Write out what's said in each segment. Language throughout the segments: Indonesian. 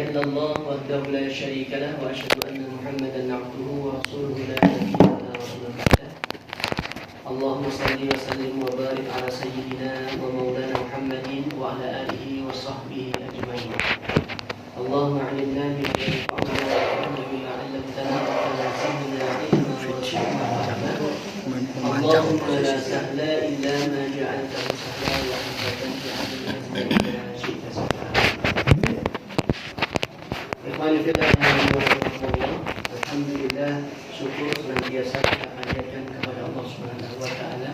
إلا الله وحده لا شريك له وأشهد أن محمدا عبده ورسوله لا نبي له رسول بعده. اللهم صل وسلم وبارك على سيدنا ومولانا محمد وعلى آله وصحبه أجمعين. اللهم علمنا بما ينفعنا وانفعنا بما علمتنا وزدنا علما وارزقنا فهما. اللهم لا سهل إلا ما جعلته سهلا وأنت تجعل الحزن إذا شئت سهلا. Ikhwani fillah, alhamdulillah, syukur senantiasa kita panjatkan kepada Allah Subhanahu wa taala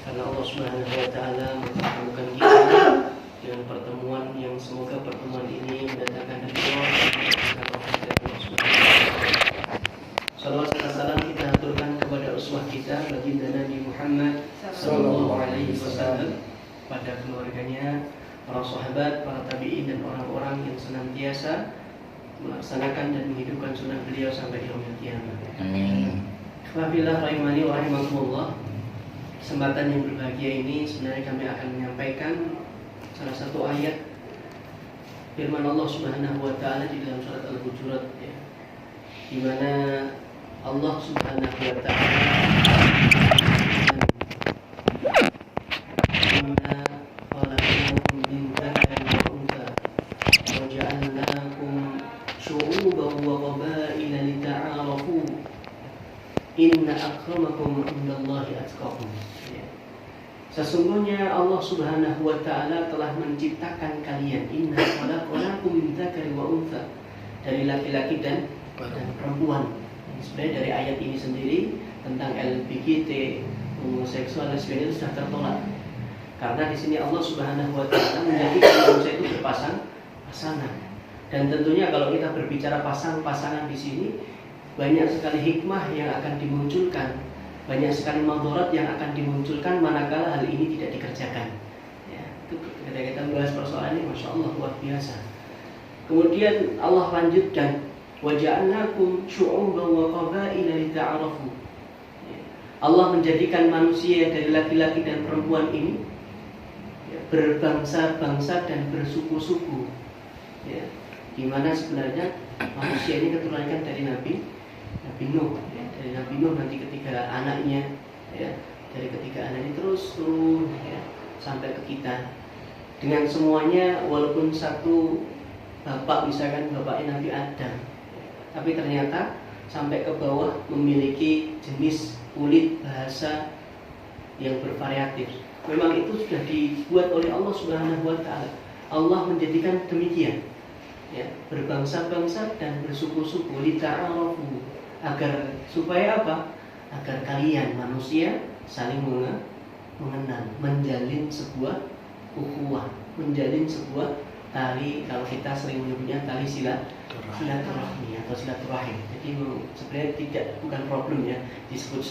karena Allah Subhanahu wa taala mempertemukan kita dengan pertemuan yang semoga pertemuan ini mendatangkan ridho dan rahmat dari Allah Subhanahu wa taala. Salawat dan salam kita aturkan kepada uswah kita baginda Nabi Muhammad sallallahu alaihi wasallam, pada keluarganya, para sahabat, para tabi'in dan orang-orang yang senantiasa melaksanakan dan menghidupkan sunnah beliau sampai di yaumil qiyamah. Amin. Wabillahi rahimani wa rahimakumullah. Kesempatan yang berbahagia ini sebenarnya kami akan menyampaikan salah satu ayat firman Allah Subhanahu wa taala di dalam surat Al-Hujurat, ya, di mana Allah Subhanahu wa taala Inna akramakum indallahi atqakum. Sesungguhnya Allah Subhanahu wa taala telah menciptakan kalian, inna khalaqnakum min dzakari wa untha, dari laki-laki dan perempuan. Sebenarnya dari ayat ini sendiri tentang LGBT, homoseksual, lesbian itu sudah tertolak. Karena di sini Allah Subhanahu wa taala menjadikan manusia itu berpasangan. Dan tentunya kalau kita berbicara pasangan di sini, banyak sekali hikmah yang akan dimunculkan, banyak sekali madharat yang akan dimunculkan manakala hal ini tidak dikerjakan. Ya, itu ketika kita membahas persoalan ini, masya Allah, luar biasa. Kemudian Allah lanjutkan, waja'alnakum syu'uban wa qabaila lita'arafu. Allah menjadikan manusia dari laki-laki dan perempuan ini, ya, berbangsa-bangsa dan bersuku-suku. Ya, di mana sebenarnya manusia ini keturunankan dari Nabi Nuh, ya, dari Nabi Nuh nanti ketika anaknya, ya, dari ketiga anaknya terus turun, ya, sampai ke kita dengan semuanya, walaupun satu bapak, misalkan bapaknya Nabi Adam, ya, tapi ternyata sampai ke bawah memiliki jenis kulit, bahasa yang bervariatif. Memang itu sudah dibuat oleh Allah Subhanahu wa taala. Allah menjadikan demikian, ya, berbangsa-bangsa dan bersuku-suku, lita'arafu, agar supaya apa? Agar kalian manusia saling mengenal, menjalin sebuah ukhuwah, menjalin sebuah tali, kalau kita sering menyebutnya tali silaturahmi atau silaturahim. Jadi sebenarnya bukan problem, ya, disebut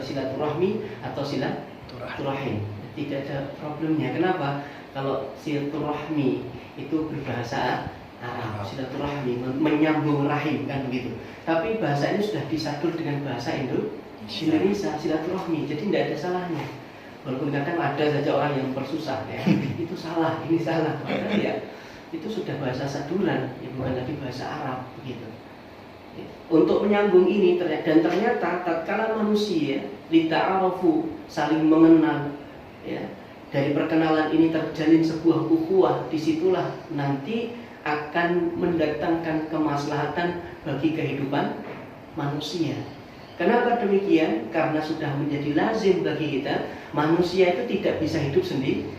silaturahmi atau silaturahim. Tidak ada problemnya. Kenapa? Kalau silaturahmi itu berbahasa Arab, silaturahmi, menyambung rahim, kan begitu. Tapi bahasa ini sudah disadur dengan bahasa Indonesia, silaturahmi. Jadi tidak ada salahnya. Walaupun kadang ada saja orang yang persusah, ya, itu salah, ini salah. Padahal ya itu sudah bahasa saduran, ya, bukan lagi bahasa Arab, begitu. Untuk menyambung ini, dan ternyata tatkala manusia lita'arafu, saling mengenal, ya, dari perkenalan ini terjalin sebuah ukhuwah, disitulah nanti akan mendatangkan kemaslahatan bagi kehidupan manusia. Kenapa demikian? Karena sudah menjadi lazim bagi kita, manusia itu tidak bisa hidup sendiri.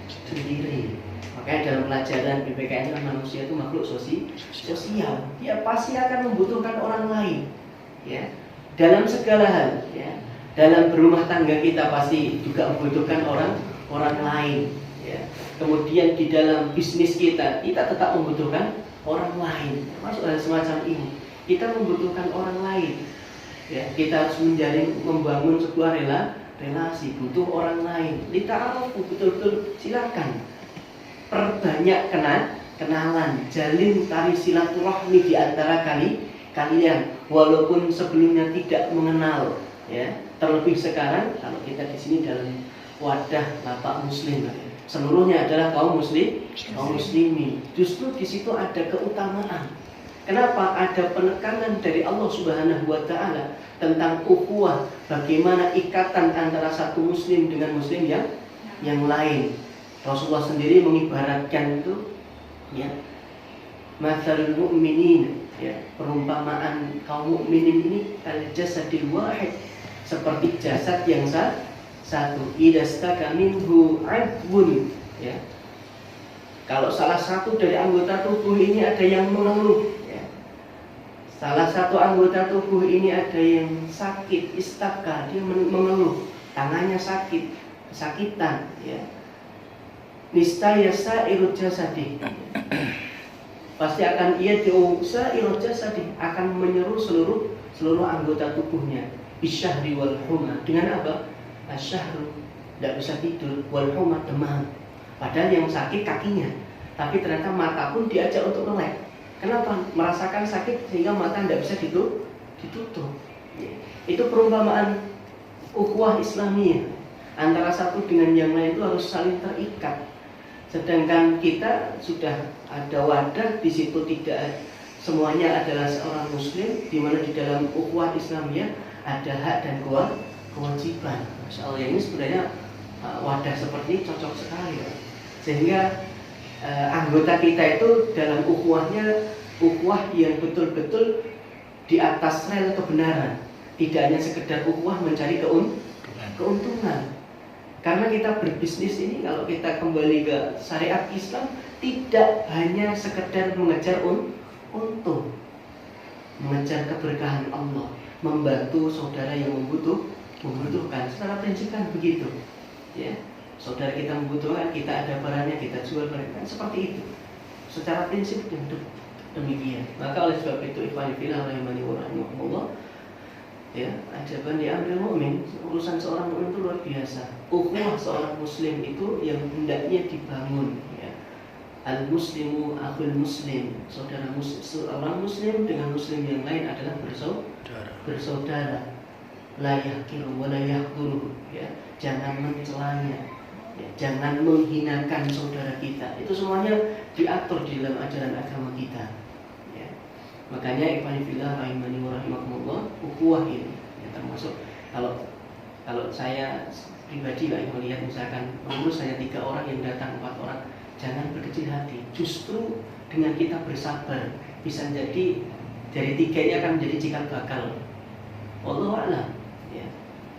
Makanya dalam pelajaran BPKN, manusia itu makhluk sosial. Dia pasti akan membutuhkan orang lain, ya, dalam segala hal, ya. Dalam berumah tangga kita pasti juga membutuhkan orang lain, ya. Kemudian di dalam bisnis kita tetap membutuhkan orang lain. Masuk hal semacam ini, kita membutuhkan orang lain, ya. Kita harus membangun sebuah relasi, butuh orang lain. Lita'arafu, betul-betul silakan perbanyak kenalan, jalin tali silaturahmi di antara kalian, walaupun sebelumnya tidak mengenal, ya. Terlebih sekarang kalau kita di sini dalam wadah lapak muslim, ya, seluruhnya adalah kaum muslimin. Justru di situ ada keutamaan. Kenapa? Ada penekanan dari Allah Subhanahu wa taala tentang ukhuwah, bagaimana ikatan antara satu muslim dengan muslim yang lain. Rasulullah sendiri mengibaratkan itu ya, matsalul mu'minin, ya, perumpamaan kaum mukminin ini al-jasadil wahid, seperti jasad yang satu. Idastaka minhu 'adwun, ya. Kalau salah satu dari anggota tubuh ini ada yang mengeluh, ya. Salah satu anggota tubuh ini ada yang sakit, istaka, dia mengeluh, tangannya sakit, kesakitan, ya. Nistaya sa'irul jasadi, pasti akan sa'irul jasadi, akan menyeru seluruh anggota tubuhnya. Bisyahri wal huma, dengan apa? Asyahru, tidak bisa tidur, wal huma, demam. Padahal yang sakit kakinya, tapi ternyata mata pun diajak untuk melek. Kenapa? Merasakan sakit sehingga mata tidak bisa ditutup. Itu perumpamaan ukhuwah Islamiyah. Antara satu dengan yang lain itu harus saling terikat. Sedangkan kita sudah ada wadah, di situ tidak semuanya adalah seorang muslim, di mana di dalam ukhuwah Islamiyah ada hak dan kewajiban. Masya Allah, ini sebenarnya wadah seperti ini cocok sekali, ya. Sehingga anggota kita itu dalam ukhuwahnya, ukhuwah yang betul-betul di atas rel kebenaran, tidak hanya sekedar ukhuwah mencari keuntungan. Karena kita berbisnis ini, kalau kita kembali ke syariat Islam, tidak hanya sekedar mengejar untung, mengejar keberkahan Allah, membantu saudara yang membutuhkan. Secara prinsip kan begitu, ya. Saudara kita membutuhkan, kita ada barangnya, kita jual barangnya, seperti itu. Secara prinsip demikian. Maka oleh sebab itu, ikhwan fillah rahimani wa rahimakumullah, ya, ajaban di amril mukmin, urusan seorang mukmin itu luar biasa. Ukhuwah seorang muslim itu yang hendaknya dibangun, ya. Al muslimu akhul muslim, saudara muslim, seorang muslim dengan muslim yang lain adalah bersaudara. La yahkiru wa la yahduru, ya. Jangan mencelanya, ya. Jangan menghinakan saudara kita. Itu semuanya diatur di dalam ajaran agama kita, ya. Makanya ikhwan fillah rahimani wa rahimakumullah, ukhuwah ini, ya, termasuk kalau saya pribadi lah yang melihat, misalkan mengurus hanya 3 orang yang datang 4 orang, jangan berkecil hati. Justru dengan kita bersabar, bisa jadi dari 3 ini akan menjadi cikal bakal. Wallahu a'lam, ya.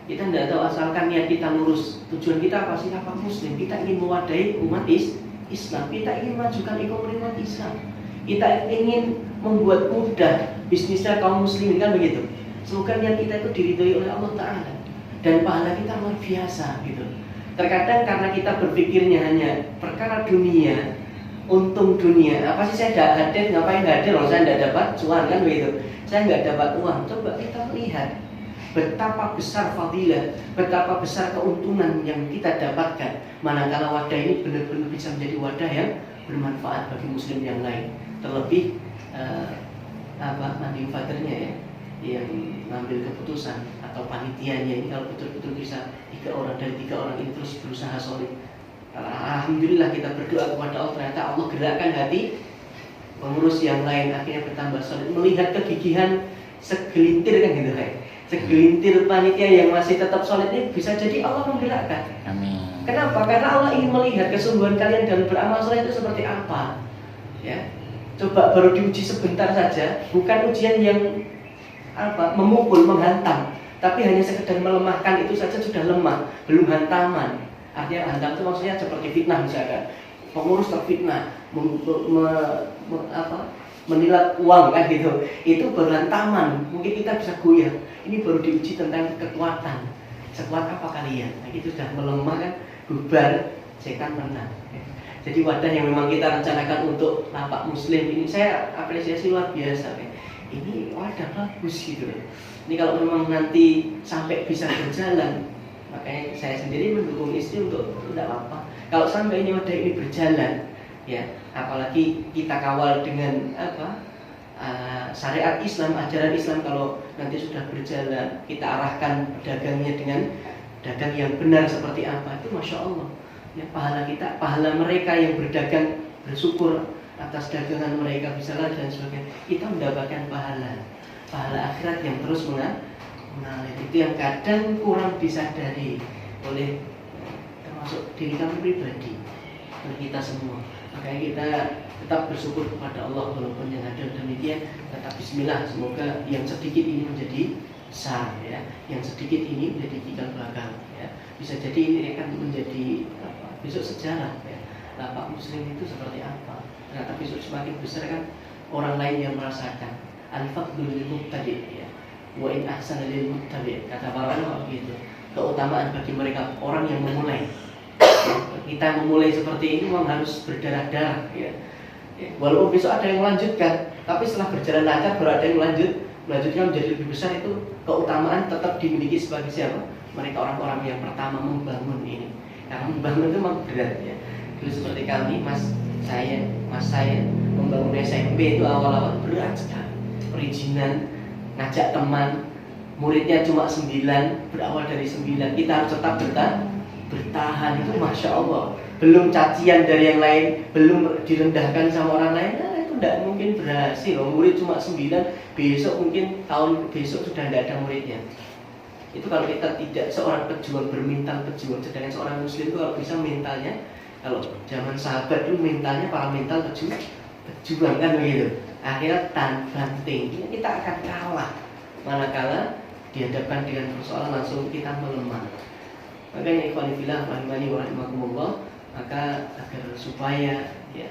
Kita tidak tahu, asalkan niat kita lurus. Tujuan kita apa sih? Apa muslim? Kita ingin mewadahi umat Islam. Kita ingin majukan ekonomi umat Islam. Kita ingin membuat mudah bisnisnya kaum muslimin, kan begitu. Semoga niat kita itu diridhoi oleh Allah Ta'ala, dan pahala kita luar biasa, gitu. Terkadang karena kita berpikirnya hanya perkara dunia, untung dunia, apa sih saya tidak hadir, ngapain hadir, kalau saya tidak dapat cuan, kan begitu. Saya nggak dapat uang. Coba kita lihat betapa besar fadilah, betapa besar keuntungan yang kita dapatkan manakala wadah ini benar-benar bisa menjadi wadah yang bermanfaat bagi muslim yang lain. Terlebih managing fathernya, ya, yang mengambil keputusan atau panitianya ini, kalau betul-betul bisa 3 orang dari 3 orang ini terus berusaha solid. Alhamdulillah, kita berdoa kepada Allah, ternyata Allah gerakkan hati pengurus yang lain, akhirnya bertambah solid. Melihat kegigihan segelintir, kan gitu, kan? Segelintir panitia yang masih tetap solid ini, bisa jadi Allah menggerakkan. Amin. Kenapa? Karena Allah ingin melihat kesungguhan kalian dalam beramal soleh itu seperti apa, ya. Coba baru diuji sebentar saja, bukan ujian yang memukul, menghantam, tapi hanya sekedar melemahkan, itu saja sudah lemah, belum hantaman. Artinya hantam itu maksudnya seperti fitnah, misalkan pengurus terfitnah, menilat uang, kan gitu. Itu baru hantaman, mungkin kita bisa goyah. Ini baru diuji tentang kekuatan. Sekuat apa kalian? Nah, itu sudah melemah, kan, bubar, setan menang. Jadi wadah yang memang kita rencanakan untuk lapak muslim ini, saya apresiasi luar biasa, kan. Ini wadah bagus, gitu. Ini kalau memang nanti sampai bisa berjalan, makanya saya sendiri mendukung istri untuk tidak apa. Kalau sampai ini wadah ini berjalan, ya, apalagi kita kawal dengan syariat Islam, ajaran Islam, kalau nanti sudah berjalan, kita arahkan pedagangnya dengan dagang yang benar seperti apa, itu masya Allah, ya, pahala kita, pahala mereka yang berdagang bersyukur atas dagangan mereka bisa lah dan sebagainya, kita mendapatkan pahala akhirat yang terus mengalir. Itu yang kadang kurang disadari oleh termasuk diri kami pribadi, oleh kita semua. Makanya kita tetap bersyukur kepada Allah walaupun yang ada demikian, tetap bismillah, semoga yang sedikit ini menjadi besar ya, yang sedikit ini menjadi cikal bakal ya. Bisa jadi ini akan menjadi besok sejarah ya. Lapak muslim itu seperti apa? Ternyata besok semakin besar kan orang lain yang merasakan. Al-fadlu lil muqtadi ya. Wa in ahsana lil muqtadi. Kata para ulama begitu. Keutamaan bagi mereka orang yang memulai. Kita memulai seperti ini memang harus berdarah-darah ya. Walaupun besok ada yang melanjutkan, tapi setelah berjalan lancar baru ada yang melanjutkan menjadi lebih besar, itu keutamaan tetap dimiliki sebagai siapa? Mereka orang-orang yang pertama membangun ini. Karena membangun itu memang berat ya. Dulu seperti kami, mas saya membangun SMP itu awal-awal berat sekali. Perizinan, ngajak teman, muridnya cuma 9, berawal dari 9, kita harus tetap bertahan itu masya Allah. Belum cacian dari yang lain, belum direndahkan sama orang lain, nah itu tidak mungkin berhasil. Murid cuma 9, besok mungkin tahun besok sudah tidak ada muridnya. Itu kalau kita tidak seorang pejuang, bermental pejuang. Sedangkan seorang muslim itu kalau bisa mentalnya, kalau zaman sahabat dulu mentalnya para mental pejuang kan begitu. Akhirnya banting, kita akan kalah. Manakala dihadapkan dengan persoalan langsung kita melemah. Makanya ikhwan fillah rahimani wa rahimakumullah, maka agar supaya ya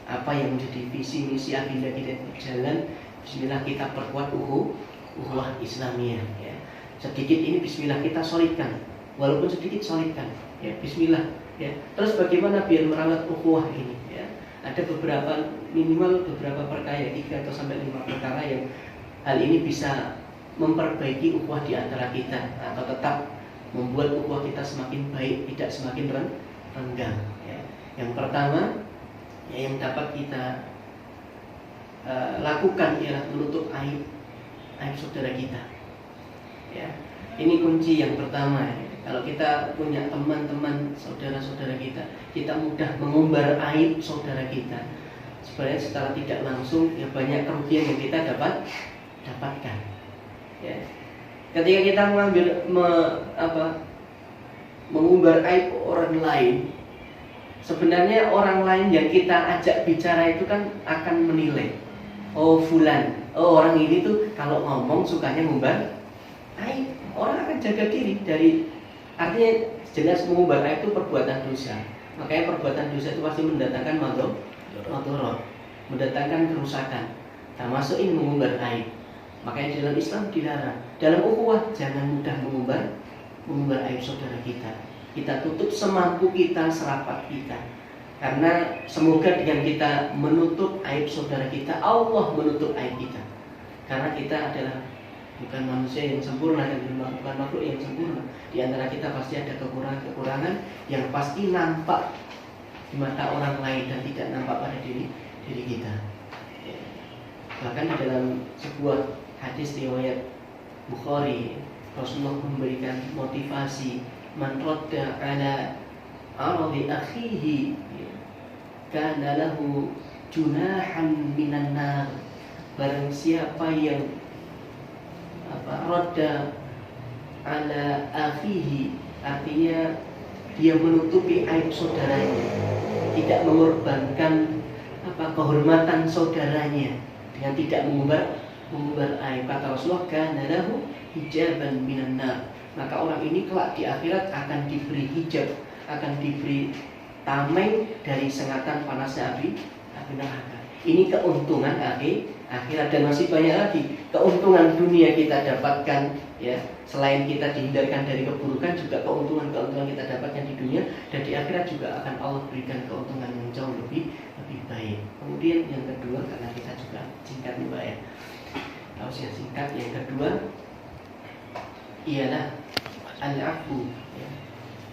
apa yang menjadi visi misi agenda kita berjalan, bismillah kita perkuat ukhuwah Islamiyah ya. Sedikit ini bismillah kita solidkan, walaupun sedikit solidkan ya, bismillah ya. Terus bagaimana biar merawat ukhuwah ini ya? Ada minimal beberapa perkara, 3 atau sampai 5 perkara yang hal ini bisa memperbaiki ukhuwah di antara kita, atau tetap membuat ukhuwah kita semakin baik, tidak semakin renggang ya. Yang pertama ya, yang dapat kita lakukan ialah menutup aib saudara kita ya. Ini kunci yang pertama ya. Kalau kita punya teman-teman, saudara-saudara kita mudah mengumbar aib saudara kita, sebenarnya secara tidak langsung ya banyak kerugian yang kita dapatkan ya. Ketika kita mengumbar aib orang lain, sebenarnya orang lain yang kita ajak bicara itu kan akan menilai, oh fulan, oh orang ini tuh kalau ngomong sukanya ngumbar aib. Orang akan jaga diri dari, artinya jelas mengumbar aib itu perbuatan dosa. Makanya perbuatan dosa itu pasti mendatangkan madharat, mendatangkan kerusakan, termasuk ini mengumbar aib. Makanya dalam Islam dilarang. Dalam ukhuwah jangan mudah mengumbar aib saudara kita. Kita tutup semampu kita, serapat kita. Karena semoga dengan kita menutup aib saudara kita, Allah menutup aib kita. Karena kita adalah bukan manusia yang sempurna dan bukan makhluk yang sempurna. Di antara kita pasti ada kekurangan yang pasti nampak di mata orang lain dan tidak nampak pada diri kita. Bahkan dalam sebuah hadis riwayat Bukhari, Rasulullah memberikan motivasi, man radda ala aradi akhihi kana lahu junahan minan nar. Barang siapa yang radda ala akhihi, artinya dia menutupi aib saudaranya, tidak mengorbankan kehormatan saudaranya dengan tidak mengumbar aib. Kata Rasulullah, kana lahu hijaban minan nar. Maka orang ini kelak di akhirat akan diberi hijab, akan diberi tameng dari sengatan panasnya api neraka. Ini keuntungan akhirat, dan masih banyak lagi keuntungan dunia kita dapatkan ya. Selain kita dihindarkan dari keburukan, juga keuntungan kita dapatkan di dunia, dan di akhirat juga akan Allah berikan keuntungan yang jauh lebih baik. Kemudian yang kedua, karena kita juga singkat nih Mbak ya, tausiah singkat. Yang kedua ialah al-'afwu ya.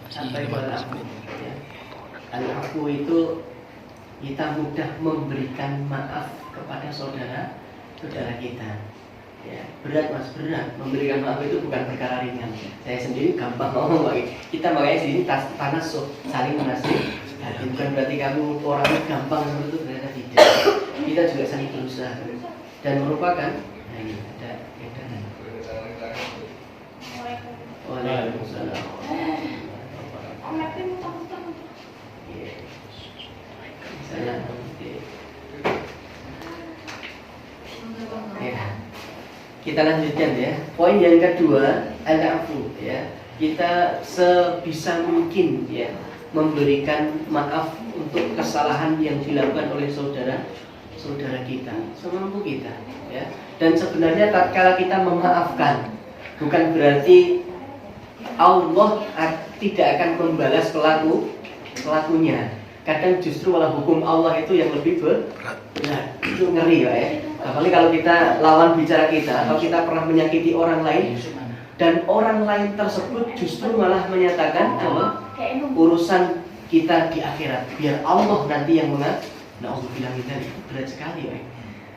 Sampai pada al-'afwu ya. Al-'afwu itu kita mudah memberikan maaf kepada saudara kita. Ya, berat mas, berat. Memberikan maaf itu bukan perkara ringan. Saya sendiri gampang ngomong lagi. Kita makanya sini panas saling menasihati. Bukan berarti kamu orangnya gampang seperti itu, ternyata tidak. Kita juga saling berusaha dan merupakan. Nah ini ada edaran. Waalaikumsalam. Ya. Kita lanjutkan ya. Poin yang kedua, al-afu ya. Kita sebisa mungkin ya memberikan maaf untuk kesalahan yang dilakukan oleh saudara kita, semampu kita ya. Dan sebenarnya tatkala kita memaafkan bukan berarti Allah tidak akan membalas pelakunya. Kadang justru malah hukum Allah itu yang lebih berat. Itu ngeri ya. Apalagi kalau kita lawan bicara kita atau kita pernah menyakiti orang lain dan orang lain tersebut justru malah menyatakan urusan kita di akhirat biar Allah nanti yang mengatur. Nah, Allah bilang itu berat sekali ya.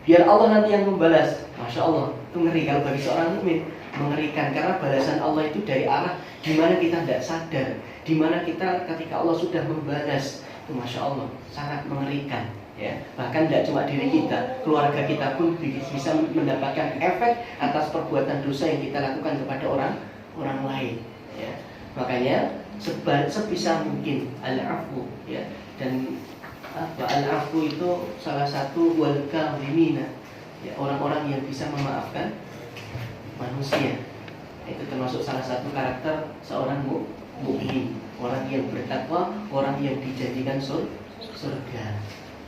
Biar Allah nanti yang membalas. Masya Allah, itu ngeri kalau bagi seorang mukmin, mengerikan karena balasan Allah itu dari arah di mana kita tidak sadar, di mana kita ketika Allah sudah membalas. Itu Masya Allah sangat mengerikan ya. Bahkan tidak cuma diri kita, keluarga kita pun bisa mendapatkan efek atas perbuatan dosa yang kita lakukan kepada orang lain ya. Makanya sebisa mungkin al-afu ya. Dan al-afu itu salah satu wal kalimina ya, orang-orang yang bisa memaafkan manusia. Itu termasuk salah satu karakter seorang mukmin. Orang yang bertakwa, orang yang dijanjikan surga,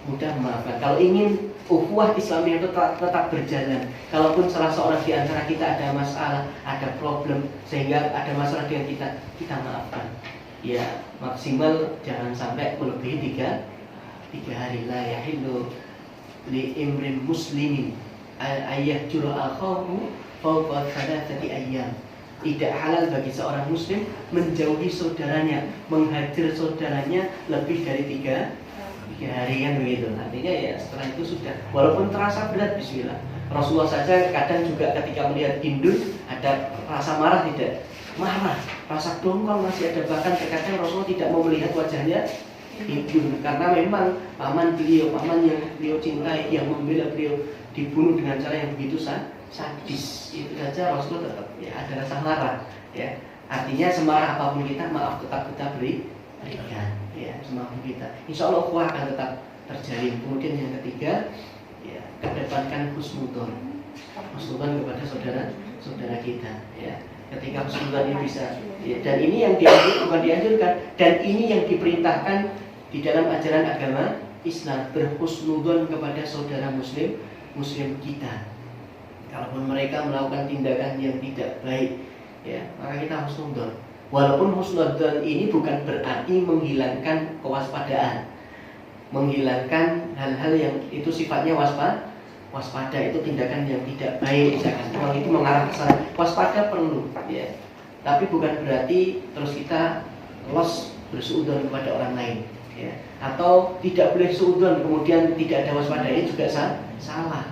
mudah memaafkan. Kalau ingin ukhuwah Islam itu tetap berjalan, kalaupun salah seorang di antara kita ada masalah, ada problem, sehingga ada masalah dengan kita maafkan. Ya maksimal jangan sampai melebihi 3 hari. La yahillu li imrin muslimin ayyahjura akhahu fawqa 3 ayyam. Tidak halal bagi seorang muslim menjauhi saudaranya, menghajar saudaranya lebih dari 3 hari kan begitu. Artinya ya setelah itu sudah, walaupun terasa berat, bismillah. Rasulullah saja kadang juga ketika melihat Hindun ada rasa marah, tidak marah, rasa dongkol masih ada. Bahkan terkadang Rasulullah tidak mau melihat wajahnya Hindun karena memang paman yang beliau cintai, yang membela beliau dibunuh dengan cara yang begitu sadis. Itu saja Rasulullah tetap ya ada rasa marah ya. Artinya semarah apapun kita, maaf tetap kita berikan ya, semampu kita. Insya Allah ukhuwah akan tetap terjalin. Kemudian yang ketiga ya, kedepankan husnudzon kepada saudara kita ya. Ketika husnudzon ini bisa ya, dan ini yang bukan dianjurkan, dan ini yang diperintahkan di dalam ajaran agama Islam, berhusnudzon kepada saudara muslim kita. Kalaupun mereka melakukan tindakan yang tidak baik ya, maka kita husnudzon. Walaupun husnudzon ini bukan berarti menghilangkan kewaspadaan, menghilangkan hal-hal yang itu sifatnya waspada, itu tindakan yang tidak baik misalkan. Kalau itu mengarah ke sana, waspada perlu ya. Tapi bukan berarti terus kita los bersuudzon kepada orang lain ya. Atau tidak boleh suudzon kemudian tidak ada waspada, ini juga salah.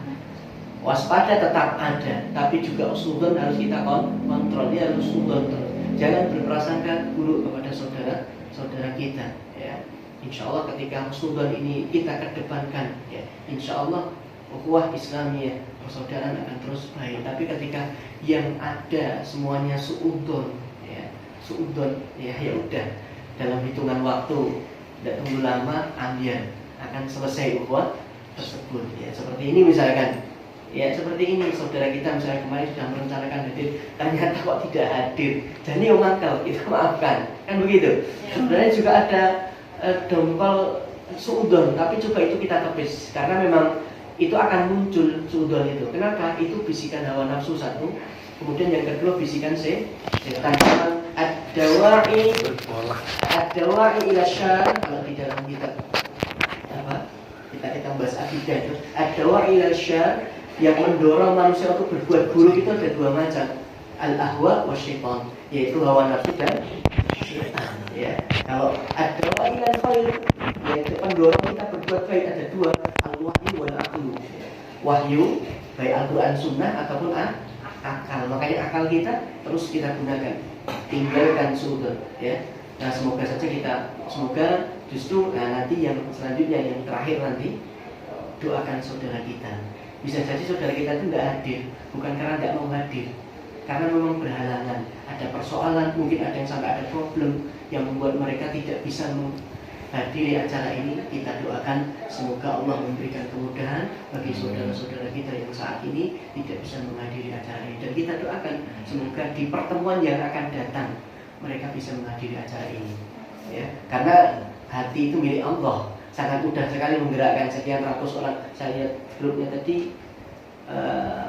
Waspada tetap ada, tapi juga husnudzon harus kita kontrol. Dia harus husnudzon terus. Jangan berprasangka buruk kepada saudara kita ya. Insya Allah ketika husnudzon ini kita kedepankan ya, insya Allah ukhuwah Islamiyah, persaudaraan akan terus baik. Tapi ketika yang ada semuanya suudzon ya udah, dalam hitungan waktu tidak tunggu lama ambiar akan selesai ukhuwah tersebut ya. Seperti ini misalkan ya, seperti ini saudara kita misalnya kemarin sudah merencanakan hadir, ternyata kok tidak hadir, jadi ngakal, kita maafkan, kan begitu. Sebenarnya juga ada dongkol suudzon, tapi coba itu kita tepis, karena memang itu akan muncul suudzon itu. Kenapa? Itu bisikan hawa nafsu satu, kemudian yang kedua bisikan setan. Ad-dawa'i ila syarr, kalau di dalam kitab apa? Kita bahas akidah itu. Ad-dawa'i ila syarr, yang mendorong manusia untuk berbuat buruk itu ada 2 macam, al-ahwa wa syaitan, yaitu hawa nafsu dan syaitan ya. Kalau ad-dawa'i ila khair, yaitu pendorong kita berbuat baik, ada 2, al-wahyu wal aqlu. Wahyu baik Al-Quran Sunnah ataupun akal. Makanya akal kita terus kita gunakan, tinggalkan sudut ya. Nah semoga saja semoga justru nanti yang selanjutnya yang terakhir nanti doakan saudara kita. Bisa jadi saudara kita itu nggak hadir bukan karena nggak mau hadir, karena memang berhalangan, ada persoalan, mungkin ada yang sampai ada problem yang membuat mereka tidak bisa menghadiri acara ini. Kita doakan semoga Allah memberikan kemudahan bagi saudara-saudara kita yang saat ini tidak bisa menghadiri acara ini, dan kita doakan semoga di pertemuan yang akan datang mereka bisa menghadiri acara ini ya, karena hati itu milik Allah, sangat mudah sekali menggerakkan sekian ratus orang. Saya lihat grupnya tadi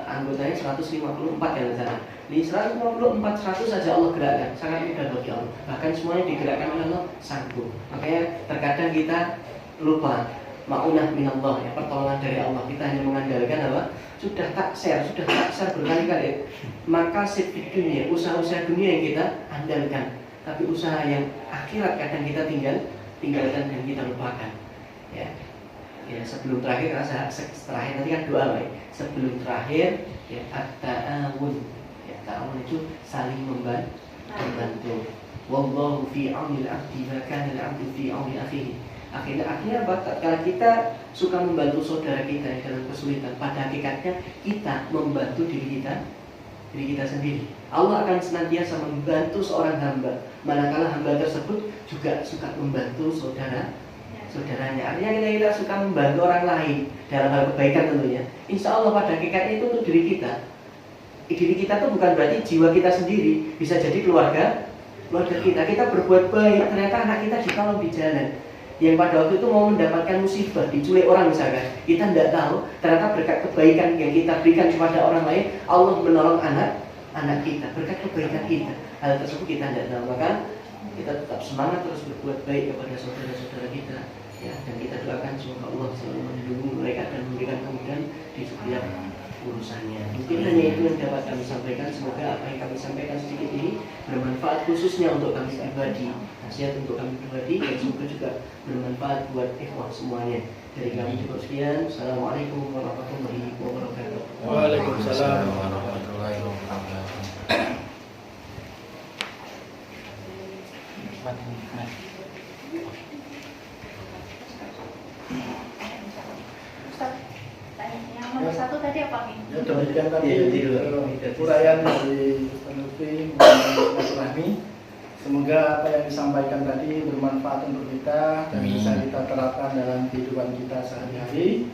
anggotanya 154 ya sana. Di 154 100 saja Allah gerakkan, sangat mudah bagi Allah. Bahkan semuanya digerakkan oleh Allah sanggup. Makanya terkadang kita lupa ma'unah minallah ya, pertolongan dari Allah. Kita hanya mengandalkan apa? Sudah tak share berkali-kali. Maka di dunia, usaha-usaha dunia yang kita andalkan, tapi usaha yang akhirat kadang kita tinggalkan dan kita lupakan. Ya, sebelum terakhir, terakhir nanti kan doa baik. Sebelum terakhir, ya at-ta'awun. Ya, ta'awun itu saling membantu. Wallahu fi 'aunil 'abdi ma kana al-'abdu fi 'auni akhihi. Akhirnya apa? Kalau kita suka membantu saudara kita dalam kesulitan, pada hakikatnya kita membantu diri kita sendiri. Allah akan senantiasa membantu seorang hamba, manakala hamba tersebut juga suka membantu saudaranya. Artinya kita suka membantu orang lain dalam hal kebaikan tentunya. Insya Allah pada hakikatnya itu untuk diri kita. Diri kita itu bukan berarti jiwa kita sendiri, bisa jadi keluarga kita. Kita berbuat baik, ternyata anak kita ditolong di jalan, yang pada waktu itu mau mendapatkan musibah, diculik orang misalkan, kita tidak tahu, ternyata berkat kebaikan yang kita berikan kepada orang lain, Allah menolong anak kita, berkat kebaikan kita. Hal tersebut kita tidak tahu, maka kita tetap semangat terus berbuat baik kepada saudara-saudara kita ya, dan kita doakan semoga Allah selalu melindungi mereka dan memberikan kemudahan di setiap urusannya. Mungkin hanya itu yang dapat kami sampaikan. Semoga apa yang kami sampaikan sedikit ini bermanfaat khususnya untuk kami pribadi, nasihat untuk kami pribadi, dan semoga juga bermanfaat buat ikhwan semuanya. Dari kami cukup sekian. Assalamualaikum warahmatullahi wabarakatuh. Waalaikumsalam warahmatullahi wabarakatuh. Yang nomor satu tadi apa nih? Ya, demikian tadi Iya, uraian dari Penuti Silaturahmi. Semoga apa yang disampaikan tadi bermanfaat untuk kita dan bisa kita terapkan dalam kehidupan kita sehari-hari.